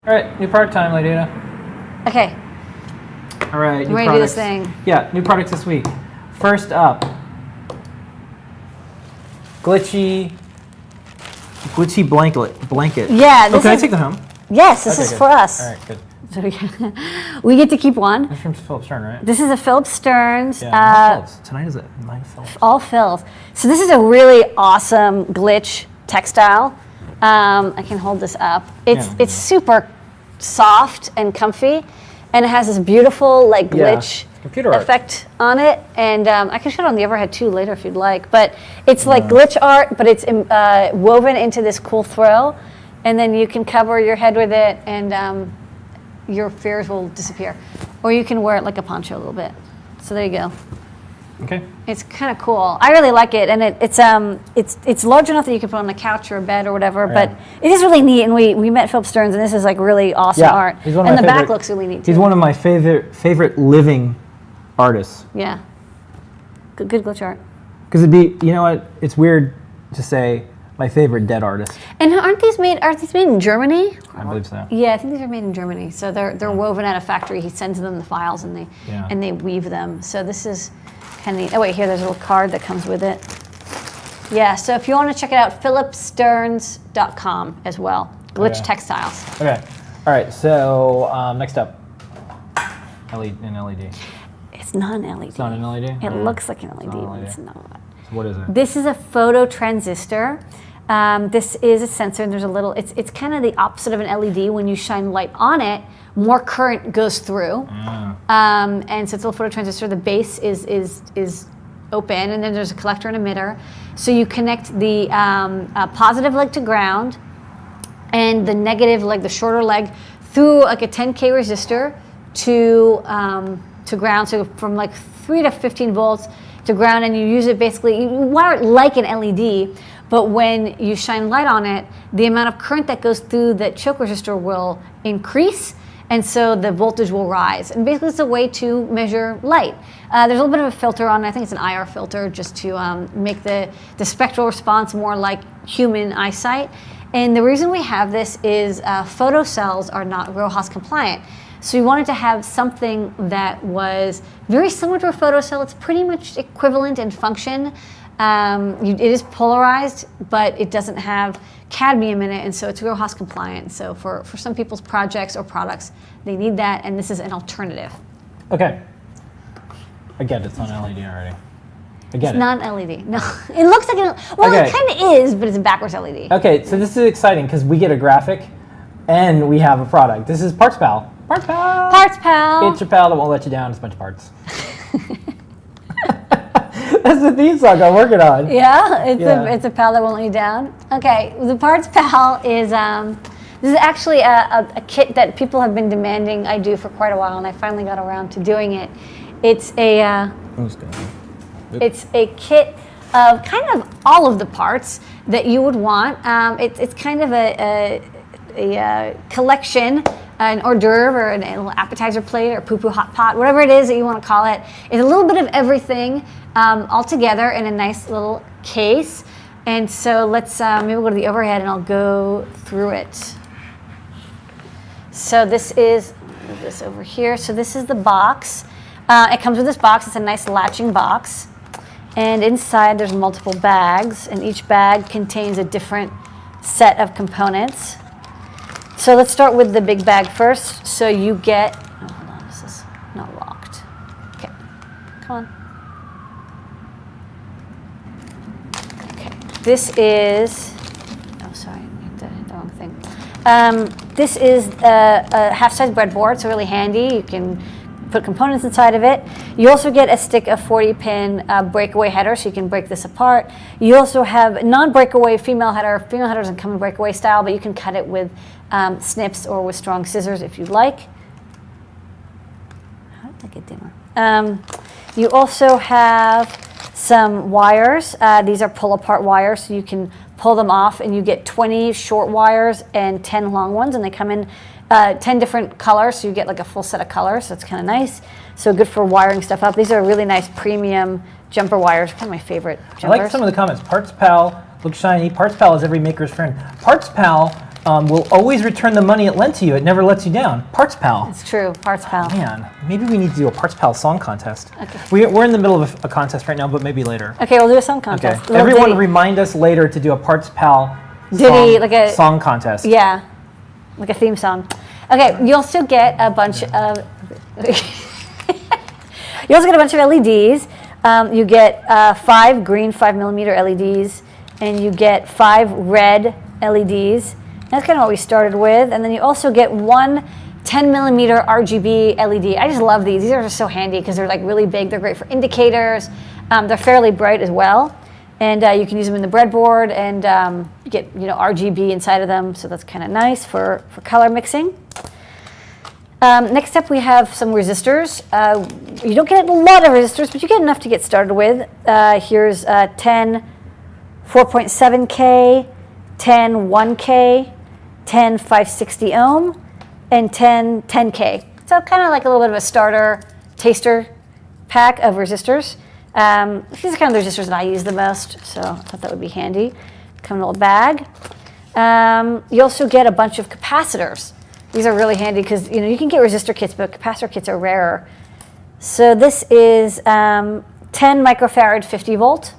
All right, new product time, Lady Ada. Okay. All right, new products. Do this thing. Yeah, new products this week. First up, glitchy blanket. Yeah. This I take them home? Yes, this is good. For us. All right, good. So we get to keep one. This is from Phillips Stern, right? This is a Phillips Stearns. Yeah, Phillips. Tonight is a night of Phillips. All Phillips. So this is a really awesome glitch textile. I can hold this up. It's super soft and comfy, and it has this beautiful like glitch effect on it. And I can show it on the overhead too later if you'd like. But it's like glitch art, but it's woven into this cool throw, and then you can cover your head with it, and your fears will disappear. Or you can wear it like a poncho a little bit. So there you go. Okay. It's kind of cool. I really like it, and it's large enough that you can put on a couch or a bed or whatever. But it is really neat. And we met Phillips Stearns, and this is like really awesome art. And the back looks really neat too. He's one of my favorite living artists. Yeah. Good glitch art. Because it'd be, you know what? It's weird to say my favorite dead artist. And aren't these made in Germany? I believe so. Yeah, I think these are made in Germany. So they're woven at a factory. He sends them the files, and they weave them. So this is kind of neat. Oh wait, here there's a little card that comes with it. Yeah. So if you want to check it out, phillipsstearns.com as well. Glitch textiles. Okay. All right. So next up, LED. It's not an LED. It's not an LED. It looks like an LED, but it's not. So what is it? This is a photo transistor. This is a sensor, and there's a little. It's kind of the opposite of an LED. When you shine light on it, more current goes through. And so it's a little photo transistor. The base is open, and then there's a collector and emitter. So you connect the positive leg to ground, and the negative leg, the shorter leg, through like a 10K resistor to ground. So from like 3 to 15 volts to ground, and you use it basically, you wire it like an LED, but when you shine light on it, the amount of current that goes through that choke resistor will increase, and so the voltage will rise. And basically it's a way to measure light. There's a little bit of a filter on it. I think it's an IR filter, just to make the spectral response more like human eyesight. And the reason we have this is photocells are not RoHS compliant. So we wanted to have something that was very similar to a photocell. It's pretty much equivalent in function. It is polarized, but it doesn't have cadmium in it, and so it's RoHS compliant. So for some people's projects or products, they need that, and this is an alternative. Okay. I get it. It's not LED already. I get it. It's not an LED. No. It looks like it kind of is, but it's a backwards LED. Okay, so this is exciting because we get a graphic and we have a product. This is Parts Pal. Parts Pal! Parts Pal! It's your pal that won't let you down. It's a bunch of parts. That's the theme song I'm working on. Yeah, it's a pal that won't let you down. Okay, the Parts Pal is this is actually a kit that people have been demanding I do for quite a while, and I finally got around to doing it. It's a kit of kind of all of the parts that you would want. It's kind of a collection, an hors d'oeuvre or a little appetizer plate or poo-poo hot pot, whatever it is that you want to call it. It's a little bit of everything all together in a nice little case. And so let's maybe we'll go to the overhead and I'll go through it. So this is, move this over here. So this is the box. It comes with this box. It's a nice latching box. And inside there's multiple bags, and each bag contains a different set of components. So let's start with the big bag first. So you get, oh, hold on, this is not locked. Okay, come on. Okay, this is, oh, sorry, I hit the wrong thing. This is a half-size breadboard, so really handy. You can put components inside of it. You also get a stick of 40-pin breakaway header, so you can break this apart. You also have non-breakaway female header. Female header doesn't come in breakaway style, but you can cut it with snips or with strong scissors if you'd like. How did that get dimmer? You also have some wires. These are pull-apart wires, so you can pull them off, and you get 20 short wires and 10 long ones, and they come in 10 different colors, so you get like a full set of colors, so it's kind of nice. So good for wiring stuff up. These are really nice premium jumper wires, kind of my favorite jumpers. I like some of the comments. Parts Pal looks shiny. Parts Pal is every maker's friend. Parts Pal will always return the money it lent to you. It never lets you down. Parts Pal. It's true. Parts Pal. Man, maybe we need to do a Parts Pal song contest. Okay. We're in the middle of a contest right now, but maybe later. Okay, we'll do a song contest. Okay. Everyone remind us later to do a Parts Pal song contest. Yeah, like a theme song. Okay, you also get a bunch of... You also get a bunch of LEDs. You get 5 green 5mm LEDs, and you get 5 red LEDs. That's kind of what we started with. And then you also get 1 10mm RGB LED. I just love these. These are just so handy because they're like really big. They're great for indicators. They're fairly bright as well. And you can use them in the breadboard, and you get RGB inside of them. So that's kind of nice for color mixing. Next up, we have some resistors. You don't get a lot of resistors, but you get enough to get started with. Here's 10 4.7K, 10 1K, 10 560 ohm, and 10 10K. So kind of like a little bit of a starter taster pack of resistors. These are kind of the resistors that I use the most, so I thought that would be handy. Come in a little bag. You also get a bunch of capacitors. These are really handy because you can get resistor kits, but capacitor kits are rarer. So this is 10 microfarad 50 volt.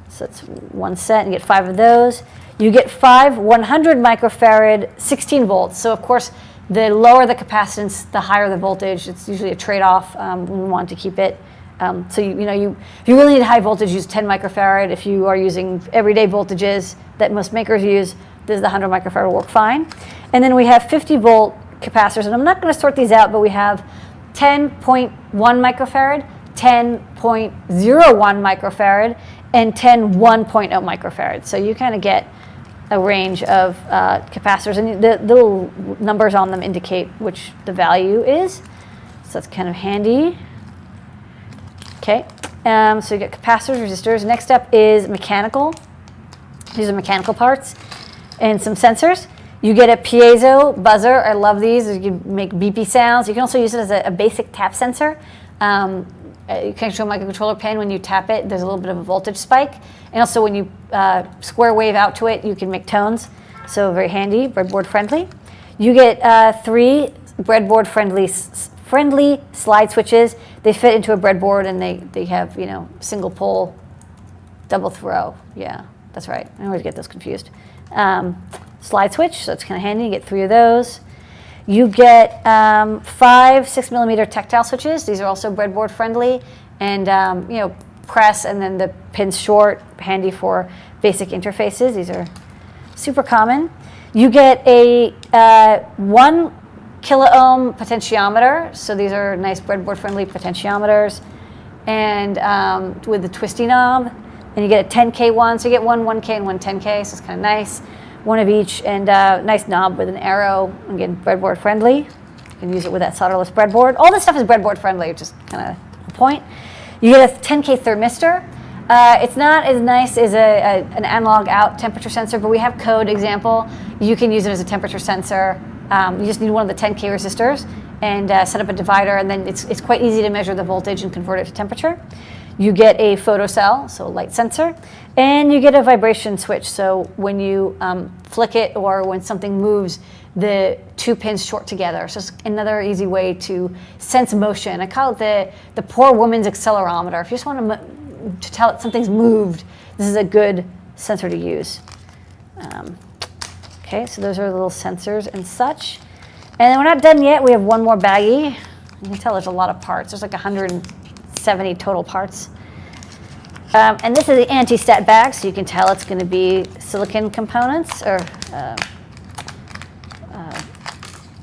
So that's one set. You get 5 of those. You get 5 100 microfarad 16 volts. So of course, the lower the capacitance, the higher the voltage. It's usually a trade-off. We want to keep it. So if you really need high voltage, use 10 microfarad. If you are using everyday voltages that most makers use, the 100 microfarad will work fine. And then we have 50 volt capacitors, and I'm not going to sort these out, but we have 10.1 microfarad, 10.01 microfarad, and 10 1.0 microfarad. So you kind of get a range of capacitors, and the little numbers on them indicate which the value is. So that's kind of handy. Okay, so you get capacitors, resistors. Next up is mechanical. These are mechanical parts and some sensors. You get a piezo buzzer. I love these. You can make beepy sounds. You can also use it as a basic tap sensor. You can show a microcontroller pin. When you tap it, there's a little bit of a voltage spike. And also when you square wave out to it, you can make tones. So very handy, breadboard friendly. You get 3 breadboard friendly slide switches. They fit into a breadboard, and they have single pole, double throw. Yeah, that's right. I always get those confused. Slide switch, so it's kind of handy. You get 3 of those. You get 5 6mm tactile switches. These are also breadboard friendly, and press, and then the pin's short, handy for basic interfaces. These are super common. You get a 1 kilo ohm potentiometer. So these are nice breadboard friendly potentiometers, and with the twisty knob. And you get a 10K one, so you get one 1K and one 10K, so it's kind of nice. One of each, and nice knob with an arrow. Again, breadboard friendly. You can use it with that solderless breadboard. All this stuff is breadboard friendly, which is kind of the point. You get a 10K thermistor. It's not as nice as an analog out temperature sensor, but we have code example. You can use it as a temperature sensor. You just need one of the 10K resistors and set up a divider, and then it's quite easy to measure the voltage and convert it to temperature. You get a photocell, so a light sensor, and you get a vibration switch. So when you flick it or when something moves, the 2 pins short together. So it's another easy way to sense motion. I call it the poor woman's accelerometer. If you just want to tell it something's moved, this is a good sensor to use. Okay, so those are the little sensors and such. And then we're not done yet. We have one more baggie. You can tell there's a lot of parts. There's like 170 total parts. And this is the anti-stat bag, so you can tell it's going to be silicon components or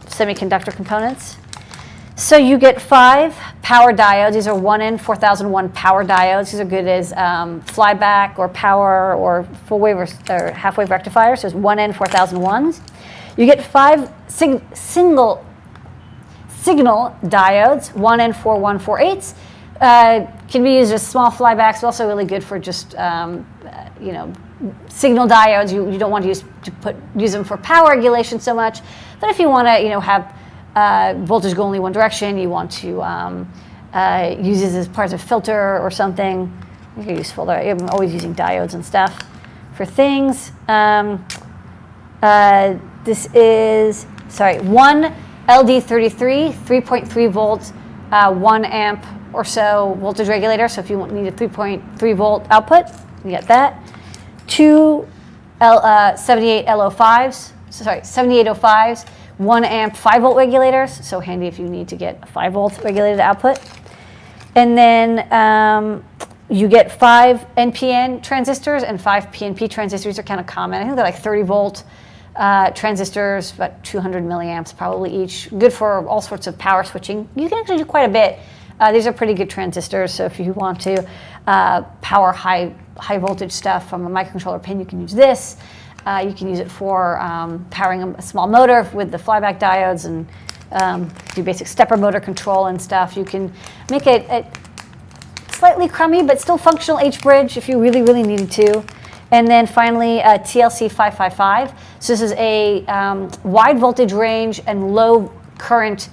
semiconductor components. So you get 5 power diodes. These are 1N4001 power diodes. These are good as flyback or power or full wave or half wave rectifiers. So it's 1N4001s. You get 5 single signal diodes, 1N4148s. Can be used as small flybacks, but also really good for just signal diodes. You don't want to use them for power regulation so much, but if you want to have voltage go only one direction, you want to use this as part of a filter or something, you're useful. I'm always using diodes and stuff for things. This is, one LD33, 3.3 volts, 1 amp or so voltage regulator. So if you need a 3.3 volt output, you get that. Two 7805s, 1 amp 5 volt regulators. So handy if you need to get a 5 volt regulated output. And then you get 5 NPN transistors and 5 PNP transistors are kind of common. I think they're like 30 volt transistors, about 200 milliamps probably each. Good for all sorts of power switching. You can actually do quite a bit. These are pretty good transistors, so if you want to power high voltage stuff from a microcontroller pin, you can use this. You can use it for powering a small motor with the flyback diodes and do basic stepper motor control and stuff. You can make it a slightly crummy but still functional H-bridge if you really, really needed to. And then finally, TLC 555. So this is a wide voltage range and low current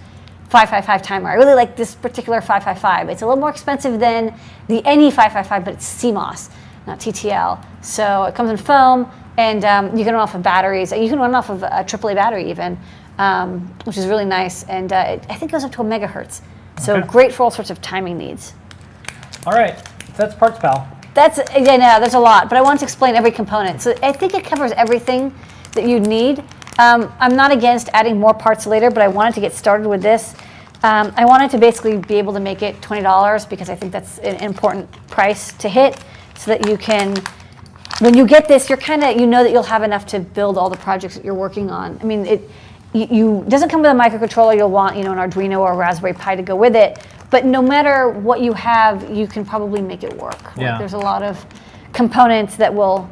555 timer. I really like this particular 555. It's a little more expensive than the NE 555, but it's CMOS, not TTL. So it comes in foam, and you can run off of batteries. You can run off of a AAA battery even, which is really nice. And I think it goes up to a megahertz. So great for all sorts of timing needs. All right, so that's Parts Pal. There's a lot, but I want to explain every component. So I think it covers everything that you need. I'm not against adding more parts later, but I wanted to get started with this. I wanted to basically be able to make it $20 because I think that's an important price to hit, so that you can, when you get this, you know that you'll have enough to build all the projects that you're working on. I mean, it doesn't come with a microcontroller. You'll want an Arduino or a Raspberry Pi to go with it. But no matter what you have, you can probably make it work. Yeah. Like, there's a lot of components that will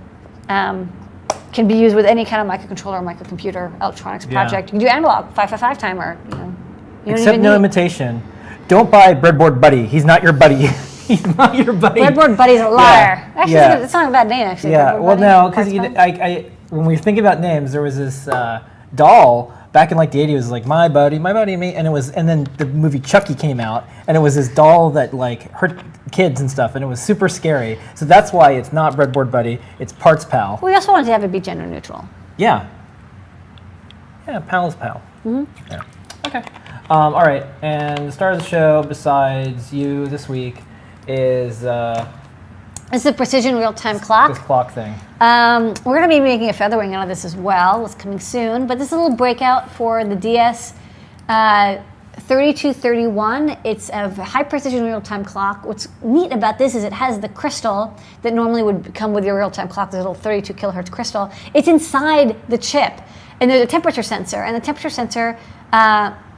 can be used with any kind of microcontroller or microcomputer electronics project. You can do analog 555 timer. You Except no imitation. Don't buy Breadboard Buddy. He's not your buddy. He's not your buddy. Breadboard Buddy's a liar. Actually, it's not a bad name. Actually. Yeah. Breadboard Well, Buddy, no, because Parts Pal. when we think about names, there was this doll back in like the 80s. It was like my buddy, and me, and then the movie Chucky came out, and it was this doll that like hurt kids and stuff, and it was super scary. So that's why it's not Breadboard Buddy. It's Parts Pal. We also wanted to have it be gender neutral. Yeah. Yeah, pal is pal. Mm-hmm. Yeah. Okay. All right, and the star of the show, besides you this week, is This is a precision real-time clock. this clock thing. We're going to be making a featherwing out of this as well. It's coming soon. But this is a little breakout for the DS 3231. It's a high-precision real-time clock. What's neat about this is it has the crystal that normally would come with your real-time clock, this little 32 kilohertz crystal. It's inside the chip. And there's a temperature sensor. And the temperature sensor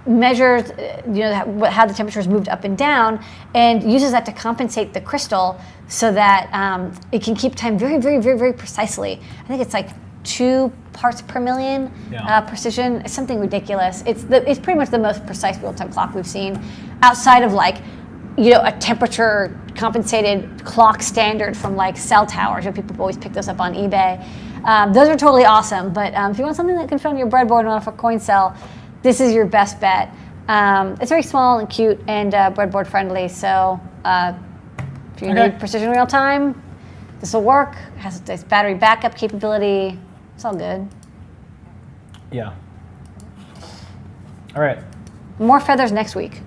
measures how the temperature is moved up and down and uses that to compensate the crystal so that it can keep time very, very, very, very precisely. I think it's like 2 parts per million precision. It's something ridiculous. It's pretty much the most precise real-time clock we've seen outside of a temperature compensated clock standard from like cell towers. People always pick those up on eBay. Those are totally awesome, but if you want something that can fit on your breadboard and off a coin cell, this is your best bet. It's very small and cute and breadboard friendly, so if you need precision real time, this will work. It has this battery backup capability. It's all good. Yeah. All right. More feathers next week.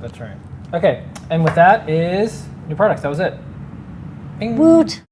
That's right. Okay, and with that is new products. That was it. Bing. Woot.